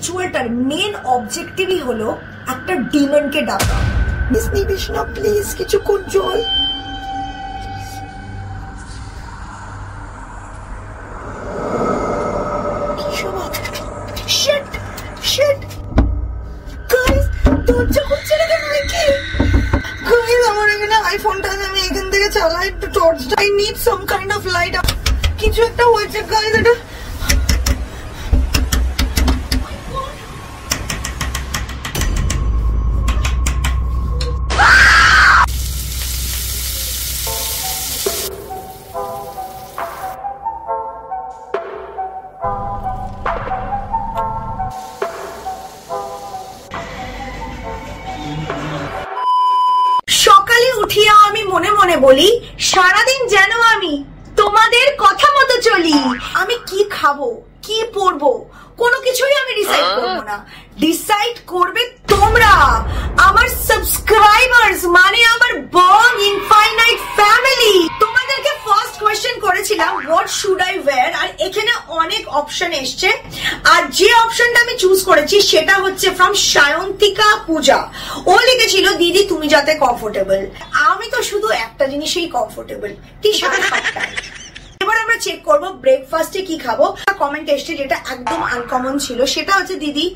রিচুয়ালটার main অবজেক্টিভই হলো একটা ডিমনকে ডাকা। মিস নিবেশনা প্লিজ কিছুক্ষণ জল। দরজা খুলছে না কেন নাকি? আমার এখানে আইফোনটা আমি এখান থেকে চালাই একটু torch. I need some kind of light. কিছু একটা হয়েছে গাইস, এটা উঠিয়া আমি মনে মনে বলি সারাদিন যেন আমি তোমাদের কথা মতো চলি। আমি কি খাবো, কি পরবো, কোনো কিছুই আমি ডিসাইড করবো না। ডিসাইড করবে তোমরা, আমার সাবস্ক্রাইবার্স, মানে আমার বং ইনফাইনাইট ফ্যামিলি। তোমাদেরকে ফার্স্ট কোয়েশ্চেন করেছিলাম হোয়াট শুড আই ওয়্যার, আর এখানে অনেক অপশন এসছে। আর যে অপশনটা আমি চুজ করেছি সেটা হচ্ছে ফ্রম সায়ন্তিকা পূজা। ও লিখেছিল দিদি তুমি যাতে কমফোর্টেবল। আমি তো শুধু একটা জিনিসেই কমফোর্টেবল, টি শার্ট সবটাই। এবার আমরা চেক করবো ব্রেকফাস্টে কি খাবো। কমেন্ট এসছে যেটা একদম আনকমন ছিল, সেটা হচ্ছে দিদি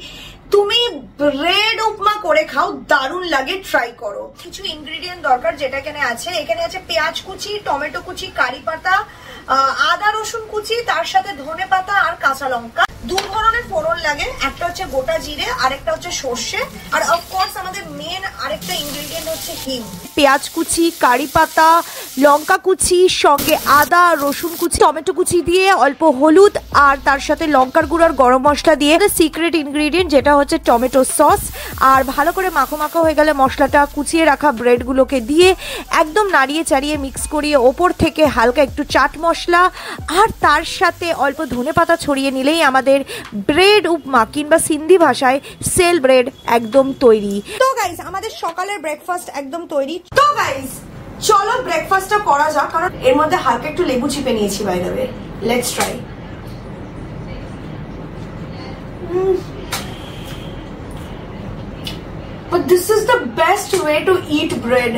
তুমি ব্রেড উপমা করে খাও, দারুণ লাগে, ট্রাই করো। কিছু ইনগ্রেডিয়েন্ট দরকার যেটা এখানে আছে। এখানে আছে পেঁয়াজ কুচি, টমেটো কুচি, কারি পাতা, আদা রসুন কুচি, তার সাথে ধনে পাতা আর কাঁচা লঙ্কা। দু ধরনের ফোড়ন লাগে, একটা হচ্ছে গোটা জিরে আর একটা হচ্ছে সর্ষে। আর অফকোর্স আমাদের মেন আরেকটা ইনগ্রেডিয়েন্ট হচ্ছে হিং। পেঁয়াজ কুচি, কারি পাতা, লঙ্কা কুচি, সঙ্গে আদা রসুন কুচি, টমেটো কুচি দিয়ে অল্প হলুদ আর তার সাথে লঙ্কার গুঁড়ো আর গরম মশলা দিয়ে সিক্রেট ইনগ্রেডিয়েন্ট যেটা হচ্ছে টমেটো সস। আর ভালো করে মাখো মাখো হয়ে গেলে মশলাটা কুচিয়ে রাখা ব্রেডগুলোকে দিয়ে একদম নাড়িয়ে চাড়িয়ে মিক্স করিয়ে ওপর থেকে হালকা একটু চাট মশলা আর তার সাথে অল্প ধনে পাতা ছড়িয়ে নিলেই আমাদের ব্রেড উপমা কিংবা সিন্ধি ভাষায় সেল ব্রেড একদম তৈরি। তো গাইস আমাদের সকালের ব্রেকফাস্ট একদম তৈরি। তো গাইস চলো ব্রেকফাস্টটা করা যাক, কারণ এর মধ্যে হালকা একটু লেবু চিপে নিয়েছি by the way. Let's try. But this is the best way to eat bread.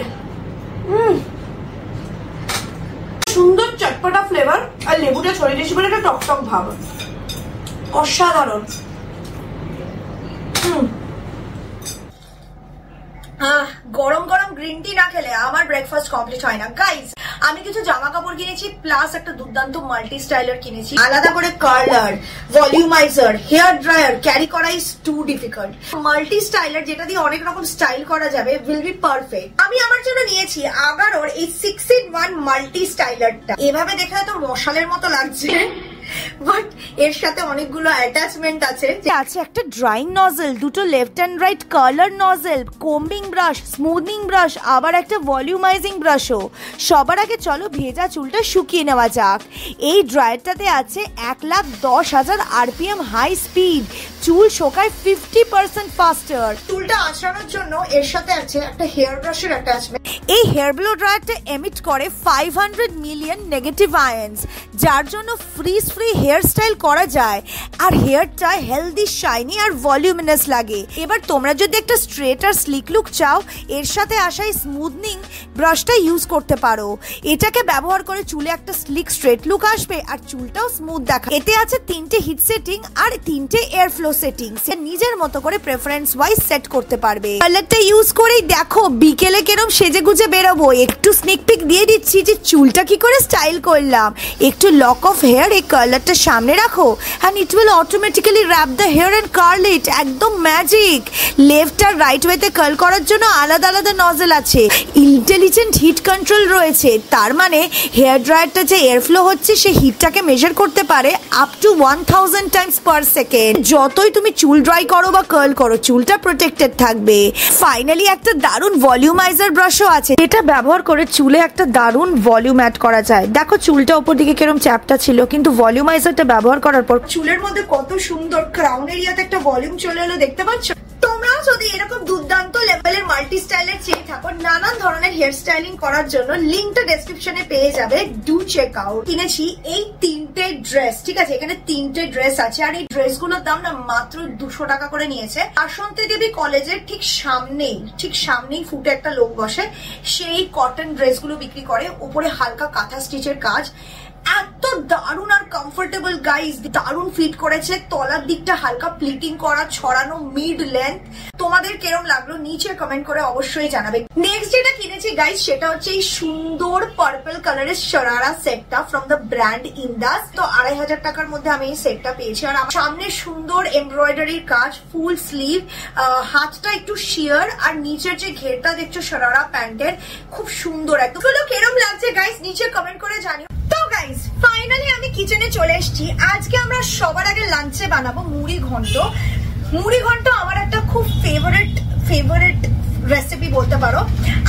সুন্দর চটপটা ফ্লেভার আর লেবুটা ছড়িয়ে দিয়েছি বলে একটা টকটক ভাব, অসাধারণ। গরম গরম গ্রিন টি না খেলে আমার ব্রেকফাস্ট কমপ্লিট হয় না। গাইস আমি কিছু জামা কাপড় কিনেছি, প্লাস একটা দুর্দান্ত মাল্টি স্টাইলার কিনেছি। আলাদা করে curler, volumizer, hair dryer carry করা is too difficult. Multi styler যেটা দিয়ে অনেক রকম স্টাইল করা যাবে উইল বি পারফেক্ট। আমি আমার জন্য নিয়েছি আগারোর এই 6-in-1 মাল্টি স্টাইলারটা। এভাবে দেখে তো মশালের মতো লাগছে, বাট এর সাথে অনেকগুলো অ্যাটাচমেন্ট আছে। একটা ড্রাইং নজল, দুটো left and right colour nozzle, combing brush, smoothing brush, আবার একটা ভলিউমাইজিং ব্রাশও। সবার আগে চলো ভেজা চুলটা শুকিয়ে নেওয়া যাক। এই ড্রায়ারটাতে আছে 1,10,000 RPM হাই স্পিড, চুল শোকায় 50% ফাস্টার। চুলটা আঁচড়ানোর জন্য এর সাথে আছে একটা হেয়ার ব্রাশের অ্যাটাচমেন্ট। এই হেয়ার ব্লো ড্রায়ারটা এমিট করে 500 মিলিয়ন নেগেটিভ আয়ন্স, যার জন্য ফ্রি হেয়ার স্টাইল করা যায় আর হেয়ারটা হেলদি, শাইনি আর ভলিউমিনাস লাগে। এবার তোমরা যদি একটা স্ট্রেট আর স্লিক লুক চাও, এর সাথে আসা স্মুথনিং ব্রাশটা ইউজ করতে পারো। এটাকে ব্যবহার করে চুলে একটা স্লিক স্ট্রেট লুক আসবে আর চুলটাও স্মুথ দেখা। এতে আছে 3টে হিট সেটিং আর 3টে এয়ার ফ্লো সেটিং, নিজের মতো করে প্রেফারেন্স ওয়াইজ সেট করতে পারবে। কালারটা ইউজ করেই দেখো বিকেলে কেরম সেজে গুজে বেরোবো। একটু স্নিক পিক দিয়ে দিচ্ছি যে চুলটা কি করে স্টাইল করলাম। একটু লক অফ হেয়ার এই কালারটা সামনে রাখো and it will automatically wrap the hair and curl it. একদম ম্যাজিক। লেফট আর রাইট ওয়েতে কার্ল করার জন্য আলাদা আলাদা নজল আছে। ইন্টেলিজেন্ট হিট কন্ট্রোল রয়েছে, তার মানে হেয়ার ড্রায়ারটা যে এয়ার ফ্লো হচ্ছে সে হিটটাকে মেজার করতে পারে up to 1000 Times per second. যতই তুমি চুল ড্রাই করো বা কার্ল করো চুলটা প্রোটেক্টেড থাকবে। ফাইনালি একটা দারুণ ভলিউমাইজার ব্রাশও আছে, এটা ব্যবহার করে চুলে একটা দারুণ ভলিউম অ্যাড করা যায়। দেখো চুলটা উপর দিকে কিরম চ্যাপটা ছিল, কিন্তু ভলিউমাইজারটা ব্যবহার করার পর চুলের মধ্যে কত সুন্দর ক্রাউন এরিয়াতে একটা ভলিউম চলে এলো, দেখতে পাচ্ছ? তোমরাও তোমরাও যদি এরকম দুর্দান্ত লেভেলের মাল্টি স্টাইলের চেয়ে থাকো নানান ধরনের হেয়ার স্টাইলিং করার জন্য, লিঙ্কটা ডেসক্রিপশনে পেয়ে যাবে, ডু চেক আউট। কিনেছি এই 3টে ড্রেস, ঠিক আছে, এখানে 3টে ড্রেস আছে, আর এই ড্রেসগুলোর দাম না মাত্র 200 টাকা করে নিয়েছে। বাসন্তী দেবী কলেজের ঠিক সামনেই ফুটে একটা লোক বসে, সেই কটন ড্রেসগুলো বিক্রি করে, উপরে হালকা কাঁথা স্টিচের কাজ, এত দারুণ আর কমফোর্টেবল গাইস, দারুণ ফিট করেছে, তলার দিকটা হালকা প্লিটিং করা, ছড়ানো মিড লেন্থ। তোমাদের কেরম লাগলো নিচে কমেন্ট করে অবশ্যই জানাবে। নেক্সট যেটা কিনেছি গাইস সেটা হচ্ছে এই সুন্দর পার্পল কালারের শরারা সেটটা ফ্রম দ্য ব্র্যান্ড ইন্দাস। তো 2500 টাকার মধ্যে আমি এই সেটটা পেয়েছি, আর সামনে সুন্দর এমব্রয়ডারির কাজ, ফুল স্লিভ, হাতটা একটু শিয়ার, আর নিচের যে ঘেরটা দেখছো শরারা প্যান্টের, খুব সুন্দর একদম। কেরম লাগছে গাইস নিচে কমেন্ট করে জানিও। তো গাইস ফাইনালি আমি কিচেনে চলে এসেছি। আজকে আমরা সবার আগে লাঞ্চে বানাবো মুড়ি ঘন্ট। মুড়ি ঘন্ট আমার একটা খুব ফেভারিট রেসিপি বলতে পারো,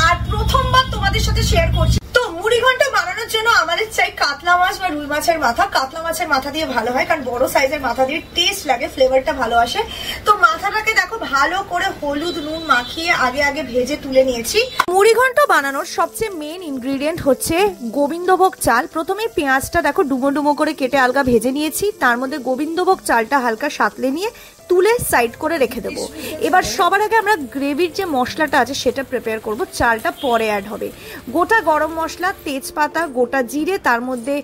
আর প্রথমবার তোমাদের সাথে শেয়ার করছি। তো মুড়ি ঘন্ট বানানোর জন্য আমাদের চাই কাতলা মাছ বা রুই মাছের মাথা। কাতলা মাছের মাথা দিয়ে ভালো হয়, কারণ বড় সাইজের মাথা দিয়ে টেস্ট লাগে, ফ্লেভারটা ভালো আসে। তো মাথাটাকে দেখো ভালো করে হলুদ নুন মাখিয়ে আগে ভেজে তুলে নিয়েছি। মুড়ি ঘন্ট বানানোর সবচেয়ে মেন ইনগ্রিডিয়েন্ট হচ্ছে গোবিন্দভোগ চাল। প্রথমে পেঁয়াজটা দেখো ডুমো ডুমো করে কেটে আলগা ভেজে নিয়েছি, তার মধ্যে গোবিন্দভোগ চালটা হালকা সাঁতলে নিয়ে তুলে সাইড করে রেখে দেবো। এবার সবার আগে আমরা গ্রেভির যে মশলাটা আছে সেটা প্রিপেয়ার করব, চালটা পরে অ্যাড হবে। গোটা গরম মশলা, তেজপাতা, গোটা জিরে, তার মধ্যে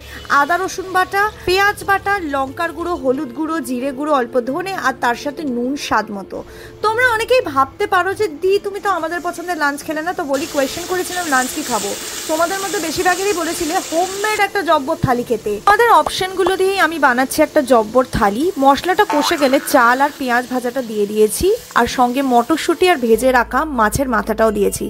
আদা রসুন বাটা, পেঁয়াজ বাটা, লঙ্কার গুঁড়ো, হলুদ গুঁড়ো, জিরে গুঁড়ো, অল্প ধনে, আর তার সাথে নুন স্বাদ মতো। তোমরা অনেকেই ভাবতে পারো যে তুমি তো আমাদের পছন্দের লাঞ্চ খেলে না, তো বলি কোয়েশ্চেন করেছিলাম লাঞ্চ কি খাবো, তোমাদের মধ্যে বেশিরভাগেরই বলেছিলে হোমমেড একটা জব্বর থালি খেতে। আমাদের অপশনগুলো দিয়েই আমি বানাচ্ছি একটা জব্বর থালি। মশলাটা কষে গেলে চাল আর পেঁয়াজ ভাজাটা দিয়ে দিয়েছি, আর সঙ্গে মটরশুঁটি আর ভেজে রাখা মাছের মাথাটাও দিয়েছি।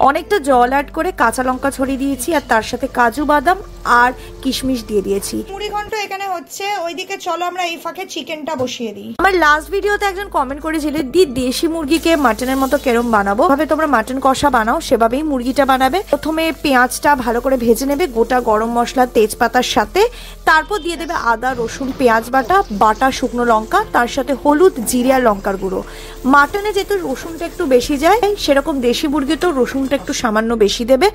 অনেকটা জল অ্যাড করে কাঁচা লঙ্কা ছড়িয়ে দিয়েছি, আর তার সাথে কাজু বাদাম আর কিশমিশ দিয়ে দিয়েছি। মুড়ি ঘন্ট এখানে হচ্ছে, ওইদিকে চলো আমরা এই ফাঁকে চিকেনটা বসিয়ে দিই। আমার লাস্ট ভিডিওতে একজন কমেন্ট করেছিল দেশি মুরগিকে মাটনের মতো কেরম বানাবো, ভাবে তোমরা মাটন কষা বানাও সেভাবেই মুরগিটা বানাবে। প্রথমে পেঁয়াজটা ভালো করে ভেজে নেবে গোটা গরম মশলা তেজপাতার সাথে, তারপর দিয়ে দেবে আদা রসুন পেঁয়াজ বাটা শুকনো লঙ্কা, তার সাথে হলুদ জিরে আর লঙ্কার গুঁড়ো। মাটনে যেহেতু রসুনটা একটু বেশি যায়, সেরকম দেশি মুরগিতেও রসুনটা একটু সামান্য বেশি দেবে।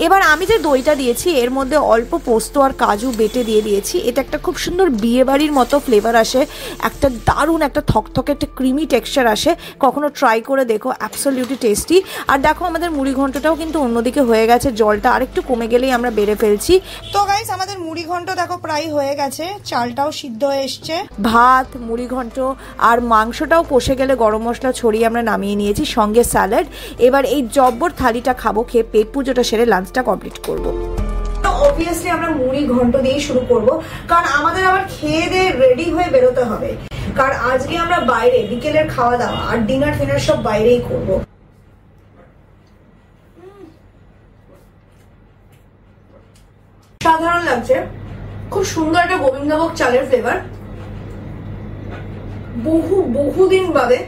এবার আমি যে দইটা দিয়েছি এর মধ্যে অল্প পোস্ত আর কাজু বেটে দিয়ে দিয়েছি। এটা একটা খুব সুন্দর বিয়ে বাড়ির মতো ফ্লেভার আসে, একটা দারুণ একটা থকথকে একটা ক্রিমি টেক্সচার আসে। কখনো ট্রাই করে দেখো, অ্যাবসলিউটলি টেস্টি। আর দেখো আমাদের মুড়ি ঘন্টটাও কিন্তু অন্যদিকে হয়ে গেছে, জলটা আরেকটু কমে গেলেই আমরা বেড়ে ফেলছি। তো গাইস আমাদের মুড়ি ঘন্ট দেখো প্রায় হয়ে গেছে, চালটাও সিদ্ধ হয়ে এসছে। ভাত, মুড়ি ঘন্ট আর মাংসটাও কষে গেলে গরম মশলা ছড়িয়ে আমরা নামিয়ে নিয়েছি, সঙ্গে স্যালাড। এবার এই জব্বর থালিটা খাবো, খেয়ে পেট পুজোটা সেরে লাঞ্চটা কমপ্লিট করবো। অবভিয়াসলি আমরা মুড়ি ঘন্ট দিয়েই শুরু করব, কারণ আমাদের আবার খেয়ে দিয়ে রেডি হয়ে বেরোতে হবে, কারণ আজকে আমরা বাইরে বিকেলের খাওয়া দাওয়া আর ডিনার ফিনার সব বাইরেই করব। সাধারণ লাগছে, খুব সুন্দর একটা গোবিন্দভোগ চালের ফ্লেভার। বহুদিন বাদে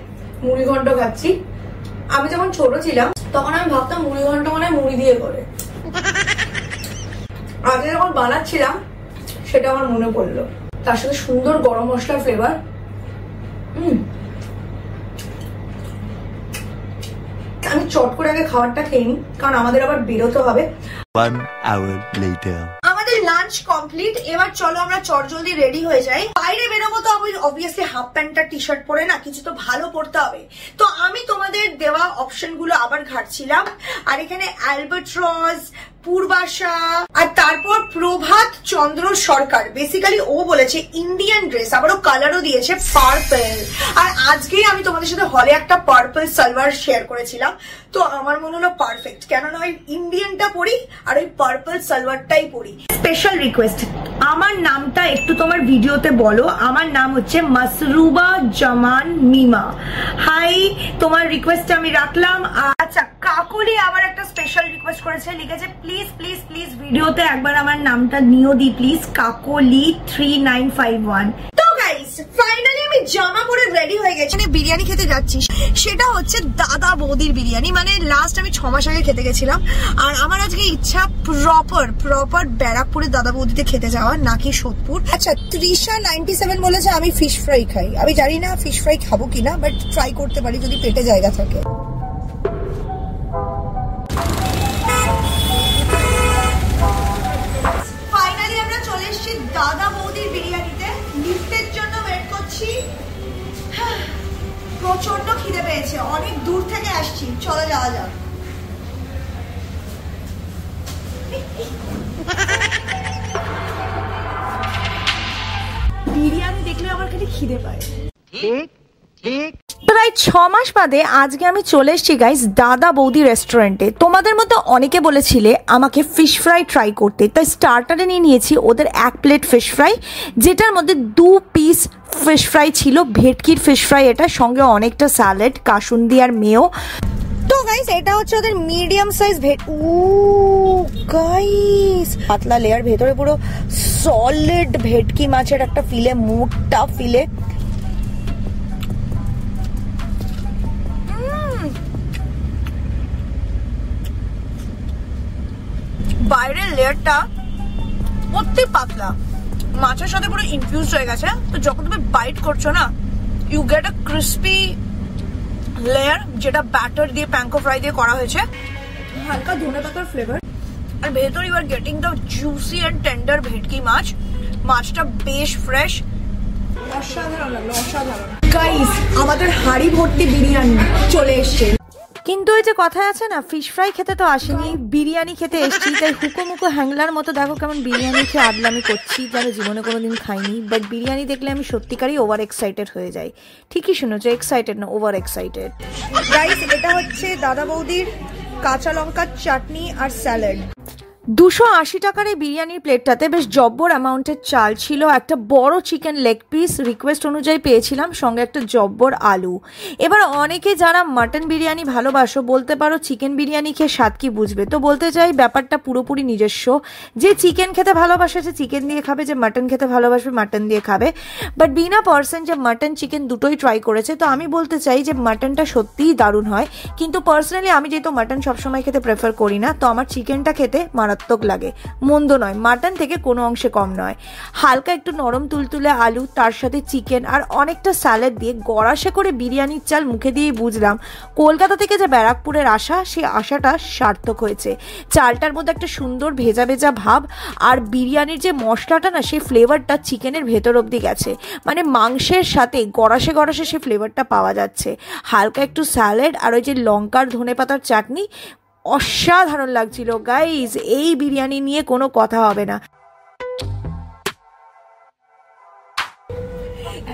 মুড়ি ঘন্ট খাচ্ছি। আমি যখন ছোট ছিলাম তখন আমি ভাবতাম মুড়ি ঘন্ট মানে মুড়ি দিয়ে করে, আগে যখন বানাচ্ছিলাম সেটা আমার মনে পড়লো। তার সাথে সুন্দর গরম মশলার ফ্লেভার। আমি চট করে আগে খাবারটা খেয়ে নিই, কারণ আমাদের আবার বেরোতে হবে। 1 hour later. আমাদের লাঞ্চ কমপ্লিট। এবার চলো আমরা চটজলদি রেডি হয়ে যাই। বাইরে বেরোবো তো অবভিয়াসলি হাফ প্যান্ট আর টি শার্ট পরে না, কিছু তো ভালো পড়তে হবে। তো আমি তোমাদের দেওয়া অপশন গুলো আবার ঘাটছিলাম, আর এখানে অ্যালবাট্রস, পূর্বাশা, আর তারপর প্রভাত চন্দ্র সরকার। বেসিক্যালি ও বলেছে ইন্ডিয়ান ড্রেস, আবারও কালারও দিয়েছে পার্পল। আর আজকেই আমি তোমাদের সাথে হলে একটা পার্পল সালোয়ার শেয়ার করেছিলাম, তো আমার মনে হলো পারফেক্ট, কেন না ওই ইন্ডিয়ানটা পরি আর ওই পার্পল সালোয়ারটাই পরি। স্পেশাল রিকোয়েস্ট, আমার নামটা একটু তোমার ভিডিওতে বলো। আমার নাম হচ্ছে মাসরুবা জামান মিমা। হাই, তোমার রিকোয়েস্ট আমি রাখলাম। আচ্ছা, কাকলি আবার একটা স্পেশাল রিকোয়েস্ট করেছে, লিখেছে প্লিজ প্লিজ প্লিজ ভিডিওতে একবার আমার নামটা নিও দি প্লিজ, কাকলি 3951। তো গাইস ফাইনালি আমি জামা পরে রেডি হয়ে গেছি, বিরিয়ানি খেতে যাচ্ছি। সেটা হচ্ছে দাদা বৌদির বিরিয়ানি, মানে লাস্ট আমি 6 মাস আগে খেতে গেছিলাম। আর আমার আজকে ইচ্ছা প্রপার ব্যারাকপুরের দাদা বৌদিতে খেতে যাওয়ার, নাকি সোদপুর। আচ্ছা, তৃষা 97 বলেছে আমি ফিশ ফ্রাই খাই। আমি জানি না ফিশ ফ্রাই খাবো কিনা, বাট ট্রাই করতে পারি যদি পেটে জায়গা থাকে। ফাইনালি আমরা চলে এসেছি দাদা বৌদির বিরিয়ানিতে। লিফটের জন্য ওয়েট করছি। প্রচন্ড খিদে পেয়েছে, অনেক দূর থেকে আসছি, চলে যাওয়া যাক। বিরিয়ানি দেখলে আমার খালি খিদে পায়। প্রায় 6 মাস বাদে আজকে আমি চলে এসেছি গাইস দাদা বৌদি রেস্টুরেন্টে। তোমাদের মধ্যে অনেকে বলেছিলে আমাকে ফিশ ফ্রাই ট্রাই করতে, তাই স্টার্টারে নিয়ে নিয়েছি ওদের 1 প্লেট ফিশ ফ্রাই, যেটার মধ্যে 2 পিস ফিশ ফ্রাই ছিল, ভেটকির ফিশ ফ্রাই এটা, সঙ্গে অনেকটা স্যালাড, কাসুন্দি আর মেও। তো গাইস এটা হচ্ছে ওদের মিডিয়াম সাইজ গাইস পাতলা লেয়ার, ভেতরে পুরো সলিড ভেটকি মাছের একটা ফিলে, মোটা ফিলে। বাইরের লেয়ারটা অতি পাতলা, মাছের সাথে পুরো ইনফিউজ হয়ে গেছে। তো যখন তুমি বাইট করছো না, you get a crispy layer, যেটা ব্যাটার দিয়ে প্যাঙ্কো ফ্রাই দিয়ে করা হয়েছে, হালকা ধনেপাতার ফ্লেভার, আর ভেতর you are getting the juicy and tender bhetki মাছ। মাছটা বেশ ফ্রেশ, অসাধারণ লাগলো, অসাধারণ। গাইস আমাদের হাড়ি ভর্তি বিরিয়ানি চলে এসছে। কিন্তু ওই যে কথা আছে না, ফিশ ফ্রাই খেতে তো আসেনি, বিরিয়ানি খেতে এসেছি। তাই হুকো হ্যাংলার মতো দেখো কেমন বিরিয়ানি খেয়ে আদলামি করছি, যেন জীবনে কোনোদিন খাইনি। বাট বিরিয়ানি দেখলে আমি সত্যিকারই ওভার এক্সাইটেড হয়ে যাই। ঠিকই শুনেছো, এক্সাইটেড না, ওভার এক্সাইটেড। গাইস এটা হচ্ছে দাদা বৌদির কাঁচা লঙ্কার চাটনি আর স্যালাড। 280 টাকার এই বিরিয়ানির প্লেটটাতে বেশ জব্বর অ্যামাউন্টের চাল ছিল, একটা বড় চিকেন লেগ পিস রিকোয়েস্ট অনুযায়ী পেয়েছিলাম, সঙ্গে একটা জব্বর আলু। এবার অনেকে যারা মাটন বিরিয়ানি ভালোবাসো বলতে পারো চিকেন বিরিয়ানি খেয়ে স্বাদ কি বুঝবে। তো বলতে চাই ব্যাপারটা পুরোপুরি নিজস্ব। যে চিকেন খেতে ভালোবাসে সে চিকেন দিয়ে খাবে, যে মাটন খেতে ভালোবাসবে মাটন দিয়ে খাবে। বাট বিনা পার্সন যে মাটন চিকেন দুটোই ট্রাই করেছে, তো আমি বলতে চাই যে মাটনটা সত্যিই দারুণ হয়। কিন্তু পার্সোনালি আমি যেহেতু মাটন সবসময় খেতে প্রেফার করি না, তো আমার চিকেনটা খেতে মারাত্মক লাগে, মন্দ নয়, মাটন থেকে কোনো অংশে কম নয়। হালকা একটু নরম তুলতুলে আলু, তার সাথে চিকেন আর অনেকটা স্যালাড দিয়ে গড়াশে করে বিরিয়ানির চাল মুখে দিয়েই বুঝলাম কলকাতা থেকে যে ব্যারাকপুরের আশা, সেই আশাটা সার্থক হয়েছে। চালটার মধ্যে একটা সুন্দর ভেজা ভেজা ভাব, আর বিরিয়ানির যে মশলাটা না, সেই ফ্লেভারটা চিকেনের ভেতর অবধি গেছে, মানে মাংসের সাথে গড়াশে গড়াশে সেই ফ্লেভারটা পাওয়া যাচ্ছে। হালকা একটু স্যালাড আর ওই যে লঙ্কার ধনেপাতার চাটনি, অসাধারণ লাগছিল গাইজ। এই বিরিয়ানি নিয়ে কোনো কথা হবে না।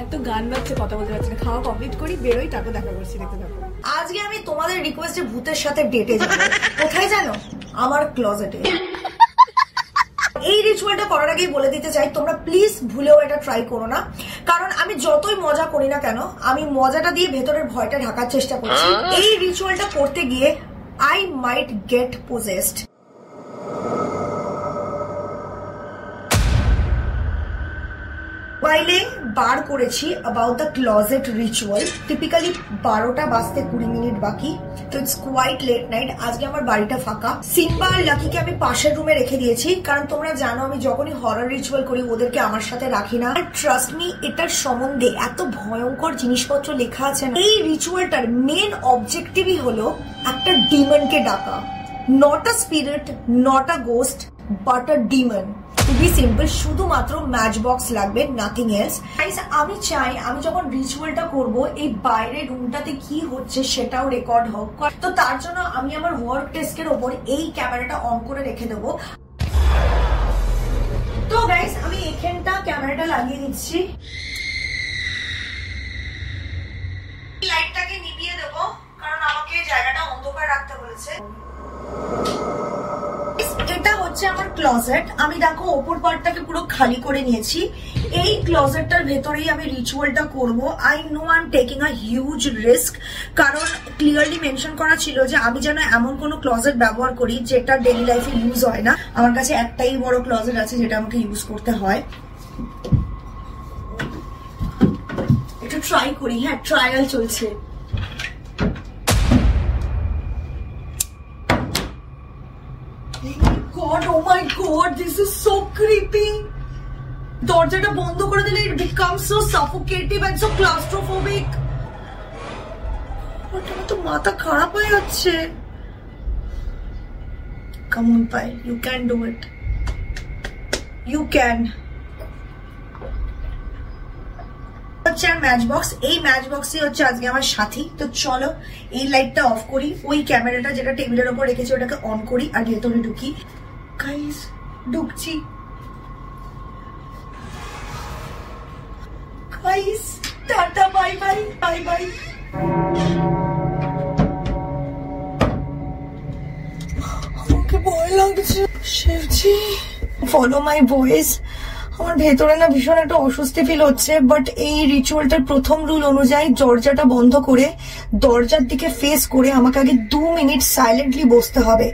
এত গান বাজছে, কথা বলতে পারছি না। খাওয়া কমপ্লিট করি, বেরোই, তারপর দেখা করছি, দেখতে থাকো। আজকে আমি তোমাদের রিকোয়েস্টে ভূতের সাথে ডেটে যাব। কোথায় জানো? আমার ক্লোজেটে। এই রিচুয়ালটা করার আগেই বলে দিতে চাই, তোমরা প্লিজ ভুলেও এটা ট্রাই করো না। কারণ আমি যতই মজা করি না কেন, আমি মজাটা দিয়ে ভেতরের ভয়টা ঢাকার চেষ্টা করছি। এই রিচুয়ালটা করতে গিয়ে I might get possessed. মোবাইলে বার করেছি about the closet ritual. Typically 12টা বাজতে 20 মিনিট বাকি, তো ইটস কোয়াইট লেট নাইট। আজকে আমার বাড়িটা ফাঁকা। সিম্বা আর লাকিকে আমি পাশের রুমে রেখে দিয়েছি, কারণ তোমরা জানো আমি যখনই হরর রিচুয়াল করি ওদেরকে আমার সাথে রাখি না। ট্রাস্ট মি, এটার সম্বন্ধে এত ভয়ঙ্কর জিনিসপত্র লেখা আছে না। এই রিচুয়ালটার মেন অবজেক্টিভই হলো একটা ডিমনকে ডাকা। Not a spirit, not a ghost, but a Demon. খুবই সিম্পল, শুধুমাত্র ম্যাচ বক্স লাগবে, নাথিং এলস। আমি চাই আমি যখন রিচুয়ালটা করব, এই বাইরের রুমটাতে কি হচ্ছে সেটাও রেকর্ড হোক। তো তার জন্য আমি আমার ওয়ার্ক ডেস্কের ওপর এই ক্যামেরাটা অন করে রেখে দেবো। তো গাইস আমি এখানটা ক্যামেরাটা লাগিয়ে দিচ্ছি, লাইটটাকে নিভিয়ে দেবো, কারণ আমাকে জায়গাটা অন্ধকার রাখতে বলেছে। এটা হচ্ছে আমার ক্লোজেট। আমি দেখো ওপর পার্টটাকে পুরো খালি করে নিয়েছি। এই ক্লোজেটটার ভেতরেই আমি রিচুয়ালটা করব। I know I am taking a huge risk, কারণ ক্লিয়ারলি মেনশন করা ছিল যে আমি যেন এমন কোনো ক্লোজেট ব্যবহার করি যেটা ডেইলি লাইফে ইউজ হয় না। আমার কাছে একটাই বড় ক্লোজেট আছে যেটা আমাকে ইউজ করতে হয়। একটু একটু ট্রাই করি। হ্যাঁ, ট্রায়াল চলছে। God, oh my God, this is so creepy. দরজাটা বন্ধ করে দিলে it becomes so suffocating and so claustrophobic. আমার তো মাথা খারাপ হয়ে যাচ্ছে। Come on, Pai, you can do it. You can. হচ্ছে আর ম্যাচ বক্স, এই ম্যাচ বক্সই হচ্ছে আজকে আমার সাথী। তো চলো এই লাইটটা অফ করি, ওই ক্যামেরাটা যেটা টেবিলের ওপর রেখেছি ওটাকে অন করি আর ভেতরে ঢুকি। গাইস, ঢুকছি। Guys, tata, bye bye, bye bye. আমাকে ভয় লাগছে। শিবজি, ফলো মাই ভয়েস। আমার ভেতরে না ভীষণ একটা অস্বস্তি ফিল হচ্ছে, বাট এই রিচুয়ালটার প্রথম রুল অনুযায়ী দরজাটা বন্ধ করে দরজার দিকে ফেস করে আমাকে আগে 2 মিনিট সাইলেন্টলি বসতে হবে।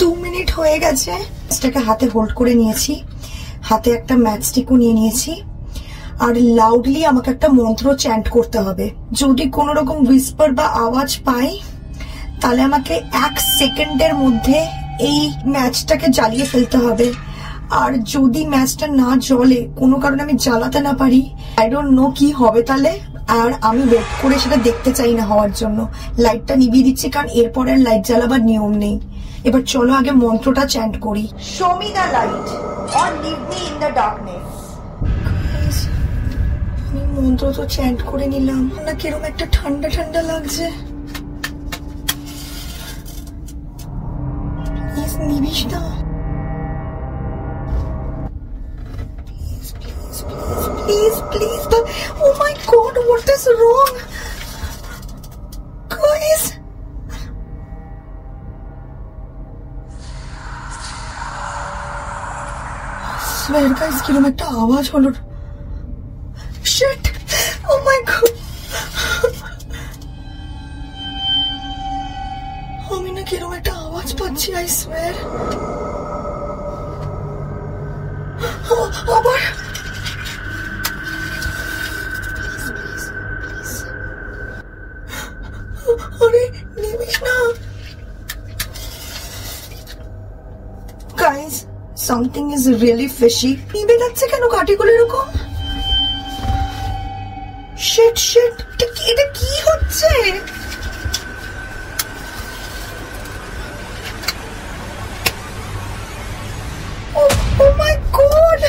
2 মিনিট হয়ে গেছে। ম্যাচটাকে হাতে হোল্ড করে নিয়েছি, হাতে একটা ম্যাচস্টিকও নিয়ে নিয়েছি, আর লাউডলি আমাকে একটা মন্ত্র চ্যান্ট করতে হবে। যদি কোনো রকম হুইসপার বা আওয়াজ পাই তাহলে আমাকে 1 সেকেন্ডের মধ্যে এই ম্যাচটাকে জ্বালিয়ে ফেলতে হবে। আর যদি ম্যাচটা না জ্বলে, কোনো কারণে আমি জ্বালাতে না পারি, আই ডোন্ট নো কি হবে তাহলে। আর আমি ওয়েট করে সেটা দেখতে চাই না হওয়ার জন্য। লাইটটা নিভিয়ে দিচ্ছি, কারণ এরপর আর লাইট জ্বালাবার নিয়ম নেই। এবার চলো আগে মন্ত্রটা চ্যান্ট করি। Show me the light or leave me in the darkness. আমি মন্ত্র তো চ্যান্ট করে নিলাম, না কিরকম একটা ঠান্ডা ঠান্ডা লাগছে। প্লিজ নিবিস না, please please. Oh my God, what is wrong? Guys, swear guys, কিরকম একটা আওয়াজ হলো। Shit, oh my God. আমি না কিরকম একটা আওয়াজ পাচ্ছি, I swear. আবার আরে নিবিস না। Guys, something is really fishy. নিবে যাচ্ছে কেন কাঠিগুলো এরকম? Shit, shit, এটা কি হচ্ছে? Oh my God!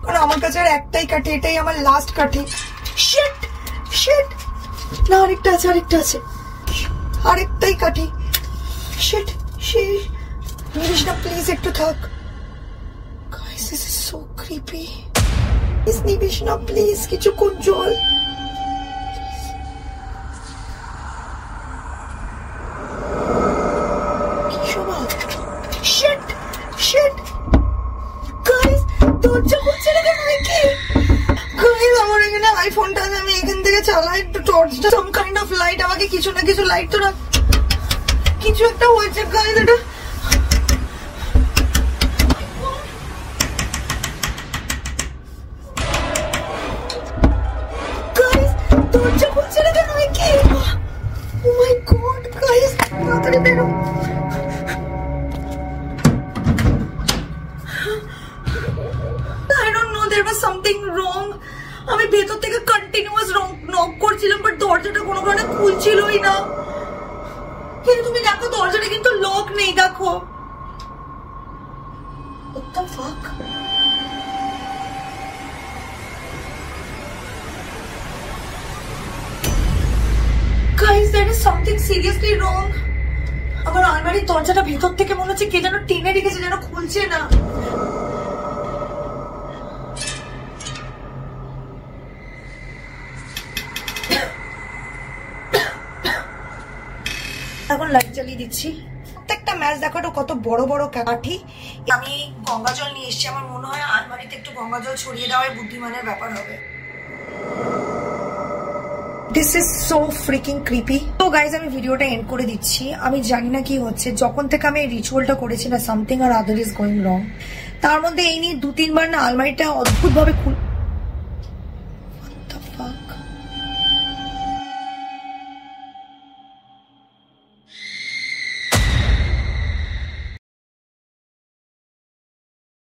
কারণ আমার কাছে আর একটাই কাঠি, এটাই আমার লাস্ট কাঠি। Shit, shit, না আরেকটা আছে, আরেকটা আছে, আরেকটাই কাঠি। Shit, shit, নিবিস না প্লিজ, একটু থাক। Guys, this is so creepy. Please নিবিস না প্লিজ, কিছুক্ষণ জল। কি শোভা। Shit, shit, guys, দরজা খুলছে না কেন? কি গাইস, আমার এখানে আইফোনটা আছে, আমি এখান থেকে চালাই একটু টর্চটা, সাম কাইন্ড অফ লাইট। আমাকে কিছু না কিছু লাইট তো না, কিছু একটা হয়েছে গাইস। এটা গাইস, দরজা খুলছে না কেন? কি? Oh my God, guys, তাড়াতাড়ি বেরো। I don't know, there was something wrong. আমি ভেতর থেকে কন্টিনিউয়াস নক করছিলাম, বাট দরজাটা কোনো কারণে খুলছিলই না। কিন্তু তুমি দেখো দরজাটা কিন্তু লক নেই, দেখো। What the fuck? Guys, there is something seriously wrong. আমার আলমারির দরজাটা ভেতর থেকে মনে হচ্ছে কে যেন টেনে রেখেছে, যেন খুলছে না। এখন লাইট জ্বালিয়ে দিচ্ছি। প্রত্যেকটা ম্যাচ দেখো কত বড় বড় কাঠি। আমি গঙ্গা জল নিয়ে এসেছি, আমার মনে হয় আলমারিতে একটু গঙ্গা জল ছড়িয়ে দেওয়াই বুদ্ধিমানের ব্যাপার হবে। This is so freaking creepy. তো গাইজ আমি ভিডিওটা এন্ড করে দিচ্ছি। আমি জানি না কি হচ্ছে, যখন থেকে আমি এই রিচুয়ালটা করেছি না, something or other is going wrong. তার মধ্যে এই নিয়ে 2-3 বার না আলমারিটা অদ্ভুত ভাবে